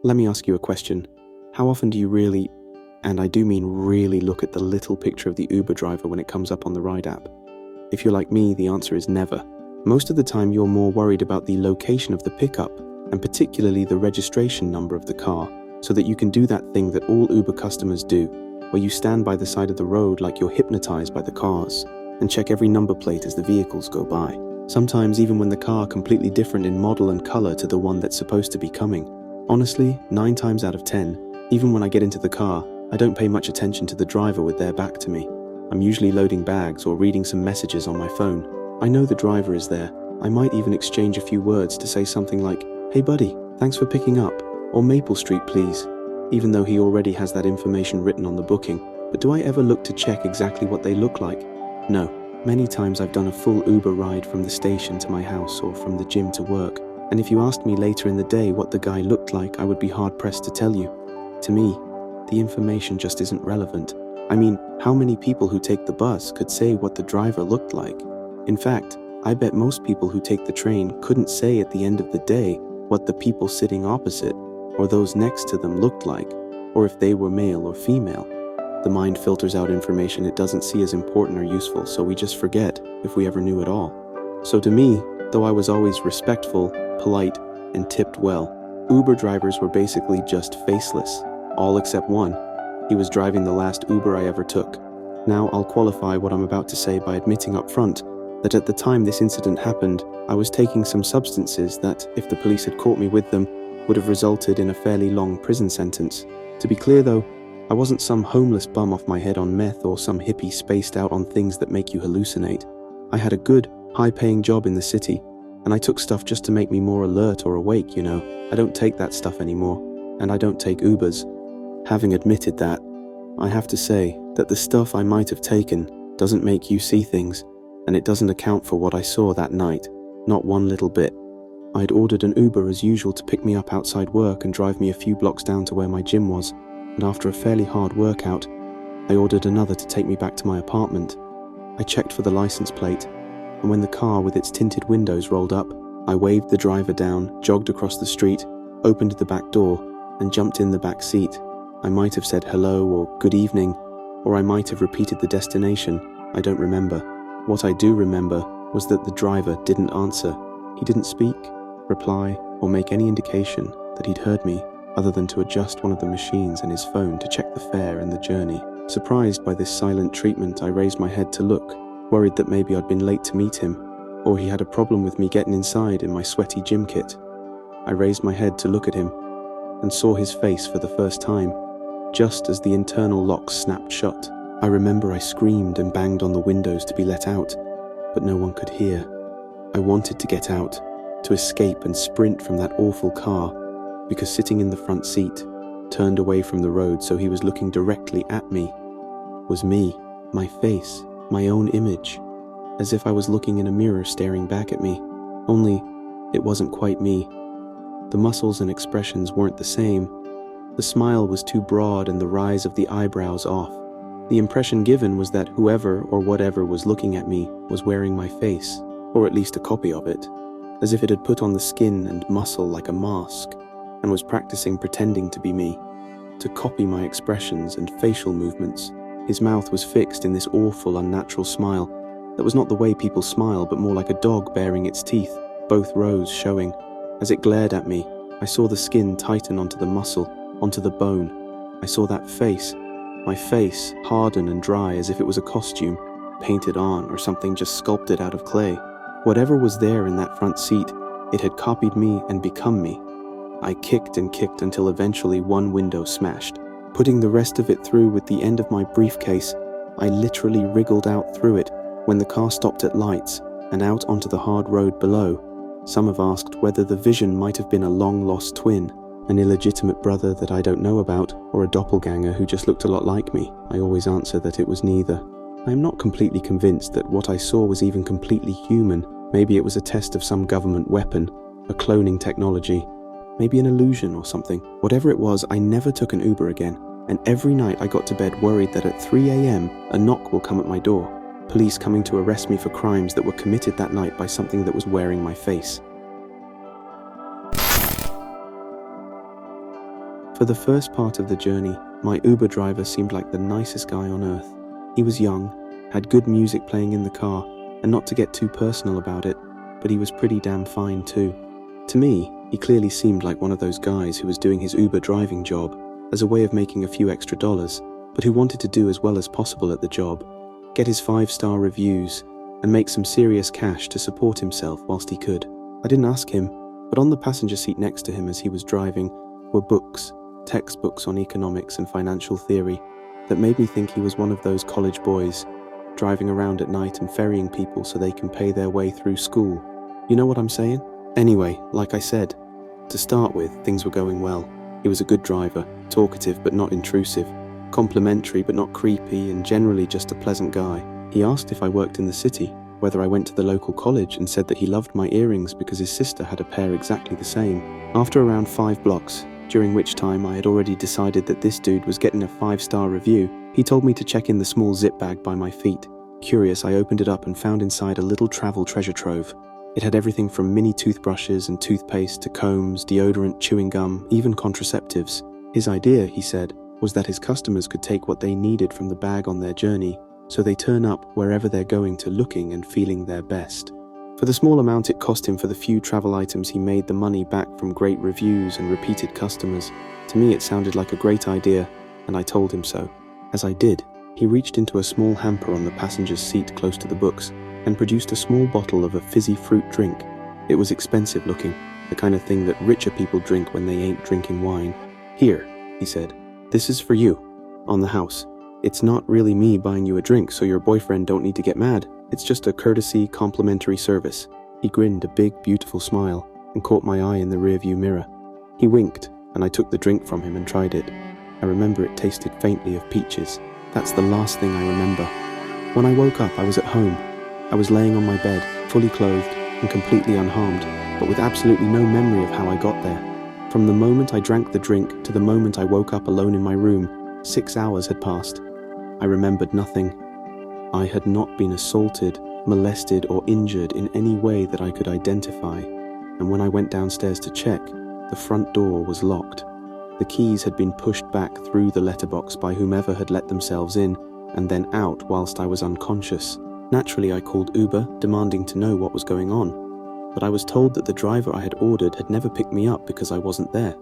Let me ask you a question. How often do you really, and I do mean really, look at the little picture of the Uber driver when it comes up on the ride app? If you're like me, the answer is never. Most of the time you're more worried about the location of the pickup, and particularly the registration number of the car, so that you can do that thing that all Uber customers do, where you stand by the side of the road like you're hypnotized by the cars, and check every number plate as the vehicles go by. Sometimes even when the car completely different in model and color to the one that's supposed to be coming. Honestly, 9 times out of 10, even when I get into the car, I don't pay much attention to the driver with their back to me. I'm usually loading bags or reading some messages on my phone. I know the driver is there. I might even exchange a few words to say something like, "Hey buddy, thanks for picking up," or "Maple Street please," even though he already has that information written on the booking. But do I ever look to check exactly what they look like? No. Many times I've done a full Uber ride from the station to my house or from the gym to work, and if you asked me later in the day what the guy looked like, I would be hard-pressed to tell you. To me, the information just isn't relevant. I mean, how many people who take the bus could say what the driver looked like? In fact, I bet most people who take the train couldn't say at the end of the day what the people sitting opposite or those next to them looked like, or if they were male or female. The mind filters out information it doesn't see as important or useful, so we just forget if we ever knew at all. So to me, though I was always respectful, polite, and tipped well, Uber drivers were basically just faceless, all except one. He was driving the last Uber I ever took. Now I'll qualify what I'm about to say by admitting up front that at the time this incident happened, I was taking some substances that, if the police had caught me with them, would have resulted in a fairly long prison sentence. To be clear though, I wasn't some homeless bum off my head on meth or some hippie spaced out on things that make you hallucinate. I had a good, high-paying job in the city, and I took stuff just to make me more alert or awake, you know. I don't take that stuff anymore, and I don't take Ubers. Having admitted that, I have to say that the stuff I might have taken doesn't make you see things, and it doesn't account for what I saw that night, not one little bit. I'd ordered an Uber as usual to pick me up outside work and drive me a few blocks down to where my gym was. And after a fairly hard workout, I ordered another to take me back to my apartment. I checked for the license plate, and when the car with its tinted windows rolled up, I waved the driver down, jogged across the street, opened the back door, and jumped in the back seat. I might have said hello or good evening, or I might have repeated the destination. I don't remember. What I do remember was that the driver didn't answer. He didn't speak, reply, or make any indication that he'd heard me, other than to adjust one of the machines in his phone to check the fare and the journey. Surprised by this silent treatment, I raised my head to look, worried that maybe I'd been late to meet him, or he had a problem with me getting inside in my sweaty gym kit. I raised my head to look at him, and saw his face for the first time, just as the internal locks snapped shut. I remember I screamed and banged on the windows to be let out, but no one could hear. I wanted to get out, to escape and sprint from that awful car, because sitting in the front seat, turned away from the road so he was looking directly at me, was me, my face, my own image, as if I was looking in a mirror staring back at me, only it wasn't quite me. The muscles and expressions weren't the same. The smile was too broad and the rise of the eyebrows off. The impression given was that whoever or whatever was looking at me was wearing my face, or at least a copy of it, as if it had put on the skin and muscle like a mask, and was practicing pretending to be me, to copy my expressions and facial movements. His mouth was fixed in this awful, unnatural smile that was not the way people smile, but more like a dog baring its teeth, both rows showing. As it glared at me, I saw the skin tighten onto the muscle, onto the bone. I saw that face, my face, harden and dry as if it was a costume, painted on or something just sculpted out of clay. Whatever was there in that front seat, it had copied me and become me. I kicked and kicked until eventually one window smashed. Putting the rest of it through with the end of my briefcase, I literally wriggled out through it when the car stopped at lights and out onto the hard road below. Some have asked whether the vision might have been a long-lost twin, an illegitimate brother that I don't know about, or a doppelganger who just looked a lot like me. I always answer that it was neither. I am not completely convinced that what I saw was even completely human. Maybe it was a test of some government weapon, a cloning technology, maybe an illusion or something. Whatever it was, I never took an Uber again, and every night I got to bed worried that at 3 a.m. a knock will come at my door, police coming to arrest me for crimes that were committed that night by something that was wearing my face. For the first part of the journey, my Uber driver seemed like the nicest guy on earth. He was young, had good music playing in the car, and not to get too personal about it, but he was pretty damn fine too. To me, he clearly seemed like one of those guys who was doing his Uber driving job as a way of making a few extra dollars, but who wanted to do as well as possible at the job, get his 5-star reviews, and make some serious cash to support himself whilst he could. I didn't ask him, but on the passenger seat next to him as he was driving were books, textbooks on economics and financial theory that made me think he was one of those college boys, driving around at night and ferrying people so they can pay their way through school. You know what I'm saying? Anyway, like I said, to start with, things were going well. He was a good driver, talkative but not intrusive, complimentary but not creepy, and generally just a pleasant guy. He asked if I worked in the city, whether I went to the local college, and said that he loved my earrings because his sister had a pair exactly the same. After around 5 blocks, during which time I had already decided that this dude was getting a 5-star review, he told me to check in the small zip bag by my feet. Curious, I opened it up and found inside a little travel treasure trove. It had everything from mini toothbrushes and toothpaste to combs, deodorant, chewing gum, even contraceptives. His idea, he said, was that his customers could take what they needed from the bag on their journey, so they turn up wherever they're going to looking and feeling their best. For the small amount it cost him for the few travel items, he made the money back from great reviews and repeated customers. To me it sounded like a great idea, and I told him so. As I did, he reached into a small hamper on the passenger's seat close to the books and produced a small bottle of a fizzy fruit drink. It was expensive looking, the kind of thing that richer people drink when they ain't drinking wine. "Here," he said, "this is for you, on the house. It's not really me buying you a drink, so your boyfriend don't need to get mad. It's just a courtesy, complimentary service." He grinned a big, beautiful smile and caught my eye in the rearview mirror. He winked, and I took the drink from him and tried it. I remember it tasted faintly of peaches. That's the last thing I remember. When I woke up, I was at home. I was laying on my bed, fully clothed and completely unharmed, but with absolutely no memory of how I got there. From the moment I drank the drink to the moment I woke up alone in my room, 6 hours had passed. I remembered nothing. I had not been assaulted, molested, or injured in any way that I could identify, and when I went downstairs to check, the front door was locked. The keys had been pushed back through the letterbox by whomever had let themselves in, and then out whilst I was unconscious. Naturally, I called Uber, demanding to know what was going on, but I was told that the driver I had ordered had never picked me up because I wasn't there.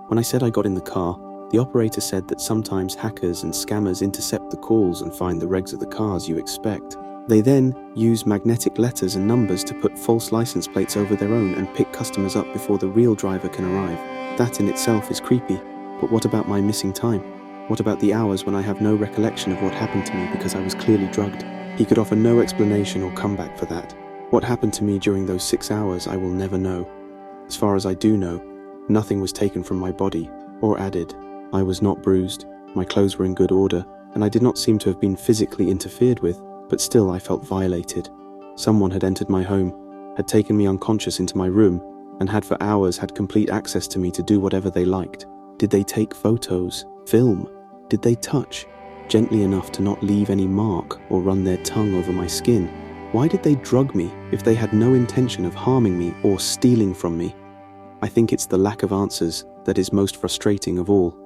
When I said I got in the car, the operator said that sometimes hackers and scammers intercept the calls and find the regs of the cars you expect. They then use magnetic letters and numbers to put false license plates over their own and pick customers up before the real driver can arrive. That in itself is creepy, but what about my missing time? What about the hours when I have no recollection of what happened to me because I was clearly drugged? He could offer no explanation or comeback for that. What happened to me during those 6 hours I will never know. As far as I do know, nothing was taken from my body or added. I was not bruised, my clothes were in good order, and I did not seem to have been physically interfered with, but still I felt violated. Someone had entered my home, had taken me unconscious into my room, and had for hours had complete access to me to do whatever they liked. Did they take photos, film? Did they touch, gently enough to not leave any mark or run their tongue over my skin? Why did they drug me if they had no intention of harming me or stealing from me? I think it's the lack of answers that is most frustrating of all.